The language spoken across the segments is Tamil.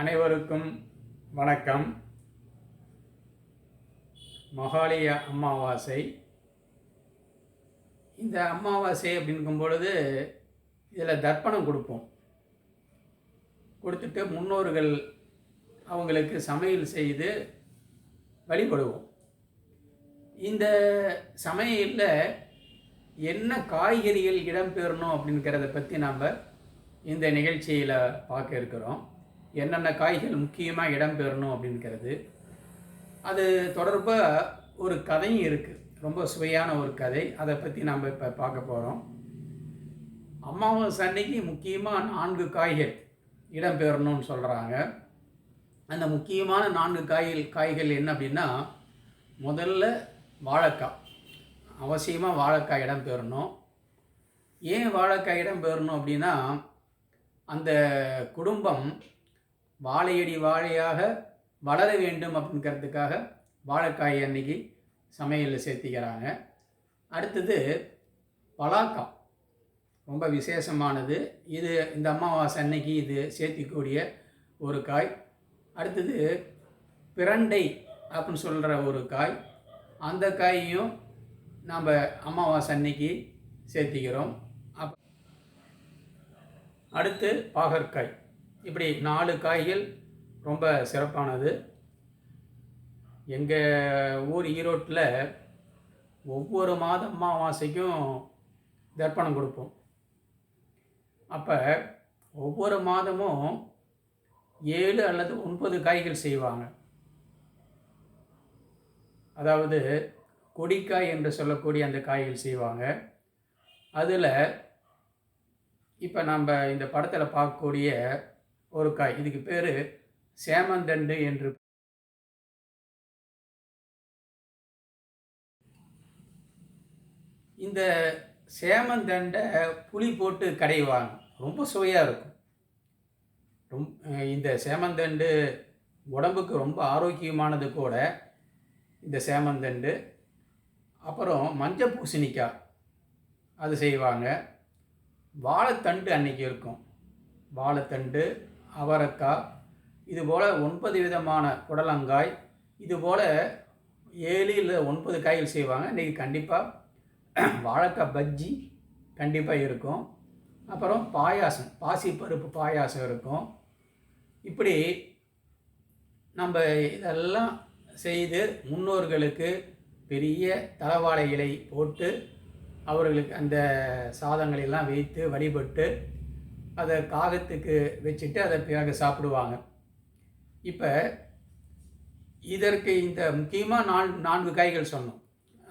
அனைவருக்கும் வணக்கம். மகாலய அமாவாசை. இந்த அமாவாசை அப்படிங்கும் பொழுது இதில் தர்ப்பணம் கொடுப்போம். கொடுத்துட்டு முன்னோர்கள் அவங்களுக்கு சமையல் செய்து வழிபடுவோம். இந்த சமையலில் என்ன காய்கறிகள் இடம்பெறணும் அப்படிங்கிறத பற்றி நாம் இந்த நிகழ்ச்சியில் பார்க்க இருக்கிறோம். என்னென்ன காய்கள் முக்கியமாக இடம்பெறணும் அப்படிங்கிறது. அது தொடர்பாக ஒரு கதையும் இருக்குது, ரொம்ப சுவையான ஒரு கதை. அதை பற்றி நாம் இப்போ பார்க்க போகிறோம். அமாவாசை அன்னைக்கு முக்கியமாக 4 காய்கள் இடம்பெறணும்னு சொல்கிறாங்க. அந்த முக்கியமான 4 காய்கள் என்ன அப்படின்னா, முதல்ல வாழைக்காய். அவசியமாக வாழைக்காய் இடம்பெறணும். ஏன் வாழைக்காய் இடம்பெறணும் அப்படின்னா, அந்த குடும்பம் வாழையடி வாழையாக வளர வேண்டும் அப்படிங்கிறதுக்காக வாழைக்காய் அன்னைக்கு சமையலில் சேர்த்திக்கிறாங்க. அடுத்தது பலாக்காய், ரொம்ப விசேஷமானது. இது இந்த அமாவாசை அன்னைக்கு இது சேர்த்திக்கூடிய ஒரு காய். அடுத்தது பிரண்டை அப்படின்னு சொல்கிற ஒரு காய். அந்த காயையும் நாம் அமாவாசை அன்னைக்கு சேர்த்திக்கிறோம். அடுத்து பாகற்காய். இப்படி 4 காய்கள் ரொம்ப சிறப்பானது. எங்கள் ஊர் ஈரோட்டில் ஒவ்வொரு மாத அமாவாசைக்கும் தர்ப்பணம் கொடுப்போம். அப்போ ஒவ்வொரு மாதமும் 7 அல்லது 9 காய்கள் செய்வாங்க. அதாவது கொடிக்காய் என்று சொல்லக்கூடிய அந்த காய்கள் செய்வாங்க. அதில் இப்போ நம்ம இந்த படத்தில் பார்க்கக்கூடிய ஒரு காய், இதுக்கு பேர் சேமந்தண்டு என்று. இந்த சேமந்தண்டை புளி போட்டு கடைவாங்க, ரொம்ப சுவையாக இருக்கும். இந்த சேமந்தண்டு உடம்புக்கு ரொம்ப ஆரோக்கியமானது கூட இந்த சேமந்தண்டு. அப்புறம் மஞ்சள் பூசணிக்காய் அது செய்வாங்க. வாழைத்தண்டு அன்னைக்கு இருக்கும். வாழைத்தண்டு, அவரைக்காய், இதுபோல் 9 விதமான புடலங்காய், இதுபோல் 7 இல்லை 9 காய்கள் செய்வாங்க. இன்றைக்கி கண்டிப்பாக வாழைக்காய் பஜ்ஜி கண்டிப்பாக இருக்கும். அப்புறம் பாயாசம், பாசிப்பருப்பு பாயாசம் இருக்கும். இப்படி நம்ம இதெல்லாம் செய்து முன்னோர்களுக்கு பெரிய தலவாழை இலை போட்டு அவர்களுக்கு அந்த சாதங்களெல்லாம் வைத்து வழிபட்டு அதை காகத்துக்கு வச்சுட்டு அதை பிறகு சாப்பிடுவாங்க. இப்போ இதற்கு இந்த முக்கியமாக 4 காய்கள் சொன்னோம்.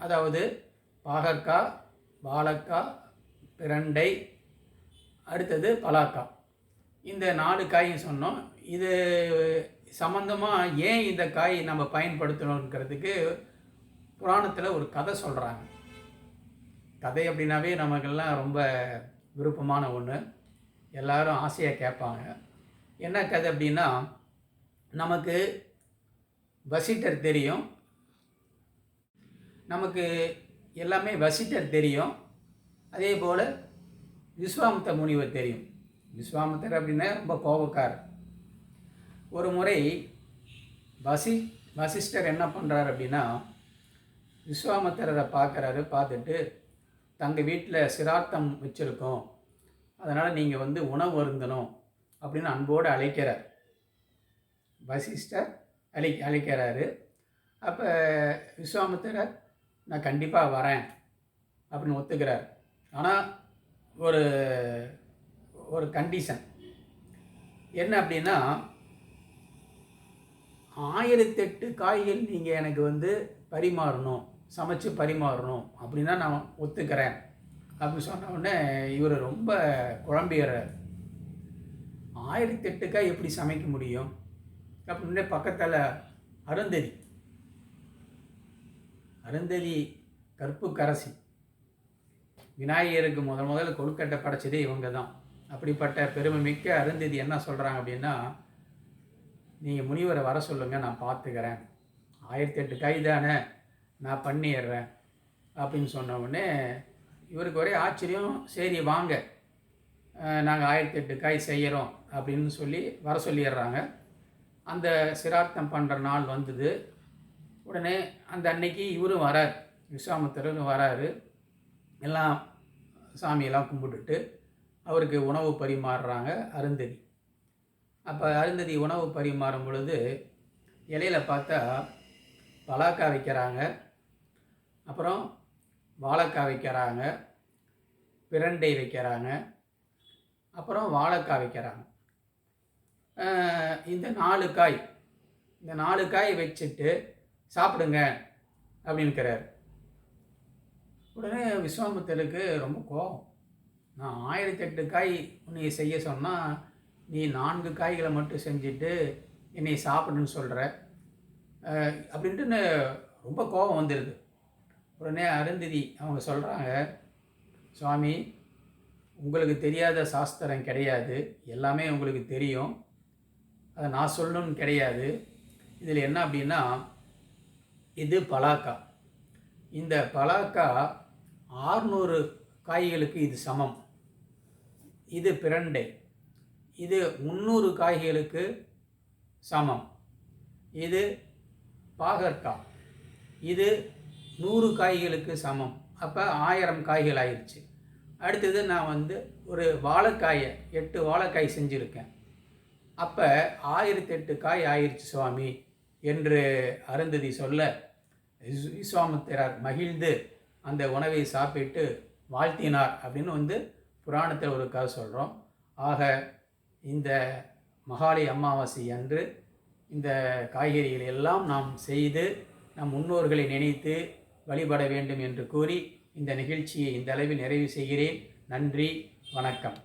அதாவது பாகற்காய், வாழைக்காய், பிரண்டை, அடுத்தது பலாக்காய். இந்த 4 காயும் சொன்னோம். இது சம்பந்தமாக ஏன் இந்த காய் நம்ம பயன்படுத்தணுங்கிறதுக்கு புராணத்தில் ஒரு கதை சொல்கிறாங்க. கதை அப்படின்னாவே நமக்கெல்லாம் ரொம்ப விருப்பமான ஒன்று, எல்லாரும் ஆசையாக கேட்பாங்க. என்ன கதை அப்படின்னா, நமக்கு வசிட்டர் தெரியும், நமக்கு எல்லாமே வசிட்டர் தெரியும். அதே போல் விஸ்வாமித்திர முனிவர் தெரியும். விஸ்வாமித்திரர் அப்படின்னா ரொம்ப கோபக்காரர். ஒரு முறை வசிஷ்டர் என்ன பண்ணுறாரு அப்படின்னா, விஸ்வாமித்திரரை பார்க்குறாரு. பார்த்துட்டு, தங்கள் வீட்டில் சிரார்த்தம் வச்சுருக்கோம், அதனால் நீங்கள் உணவு அருந்தணும் அப்படின்னு அன்போடு அழைக்கிறார். வசிஷ்டர் அழைக்கிறாரு. அப்போ விஸ்வாமித்திரர் நான் கண்டிப்பாக வரேன் அப்படின்னு ஒத்துக்கிறார். ஆனால் ஒரு கண்டிஷன் என்ன அப்படின்னா, 1008 காய்கள் நீங்கள் எனக்கு பரிமாறணும், சமைச்சு பரிமாறணும் அப்படின்னா நான் ஒத்துக்கிறேன் அப்படின்னு சொன்ன உடனே இவர் ரொம்ப குழம்பிடுறார். 1008 காய் எப்படி சமைக்க முடியும் அப்படின்னே பக்கத்தில் அருந்ததி கற்புக்கரசி, விநாயகருக்கு முதல்ல கொழுக்கட்டை படைச்சதே இவங்க தான். அப்படிப்பட்ட பெருமை மிக்க அருந்ததி என்ன சொல்கிறாங்க அப்படின்னா, நீங்கள் முனிவரை வர சொல்லுங்கள், நான் பார்த்துக்கிறேன், 1008 காய் தானே, நான் பண்ணிடுறேன் அப்படின்னு சொன்ன உடனே இவருக்கு ஒரே ஆச்சரியம். சரி வாங்க, நாங்கள் 1008 காய் செய்கிறோம் அப்படின்னு சொல்லி வர சொல்லிடுறாங்க. அந்த சிரார்த்தம் பண்ணுற நாள் வந்தது. உடனே அந்த அன்னைக்கு இவரும் வரார், விஸ்வாமித்திரரும் வராரு. எல்லாம் சாமியெல்லாம் கும்பிட்டுட்டு அவருக்கு உணவு பரிமாறுறாங்க அருந்ததி. அப்போ அருந்ததி உணவு பரிமாறும் பொழுது இலையில பார்த்தா பலாக்காய் வைக்கிறாங்க, அப்புறம் வாழைக்காய் வைக்கிறாங்க, பிரண்டை வைக்கிறாங்க, அப்புறம் வாழைக்காய் வைக்கிறாங்க. இந்த 4 காய் வச்சுட்டு சாப்பிடுங்க அப்படின்னுக்கிறார். உடனே விஸ்வாமித்திரருக்கு ரொம்ப கோபம். நான் 1008 காய் உன்னை செய்ய சொன்னால் நீ 4 காய்களை மட்டும் செஞ்சுட்டு என்னை சாப்பிடுன்னு சொல்கிற அப்படின்ட்டு ரொம்ப கோபம் வந்துடுது. உடனே அருந்ததி அவங்க சொல்கிறாங்க, சுவாமி உங்களுக்கு தெரியாத சாஸ்திரம் கிடையாது, எல்லாமே உங்களுக்கு தெரியும், அதை நான் சொல்லணும்னு கிடையாது. இதில் என்ன அப்படின்னா, இது பலாக்கா. இந்த பலாக்கா 600 காய்களுக்கு இது சமம். இது பிரண்டை, இது 300 காய்களுக்கு சமம். இது பாகற்காய், இது 100 காய்களுக்கு சமம். அப்போ 1000 காய்கள் ஆயிடுச்சு. அடுத்தது நான் ஒரு வாழைக்காயை 8 வாழைக்காய் செஞ்சுருக்கேன். அப்போ 1008 காய் ஆயிடுச்சு சுவாமி என்று அருந்ததி சொல்ல, விஸ்வாமித்திரர் மகிழ்ந்து அந்த உணவை சாப்பிட்டு வாழ்த்தினார் அப்படின்னு புராணத்தில் ஒரு கதை சொல்கிறோம். ஆக இந்த மகாலய அமாவாசை அன்று இந்த காய்கறிகளை எல்லாம் நாம் செய்து நம் முன்னோர்களை நினைத்து வழிபட வேண்டும் என்று கூறி இந்த நிகழ்ச்சியை இந்த அளவில் நிறைவு செய்கிறேன். நன்றி, வணக்கம்.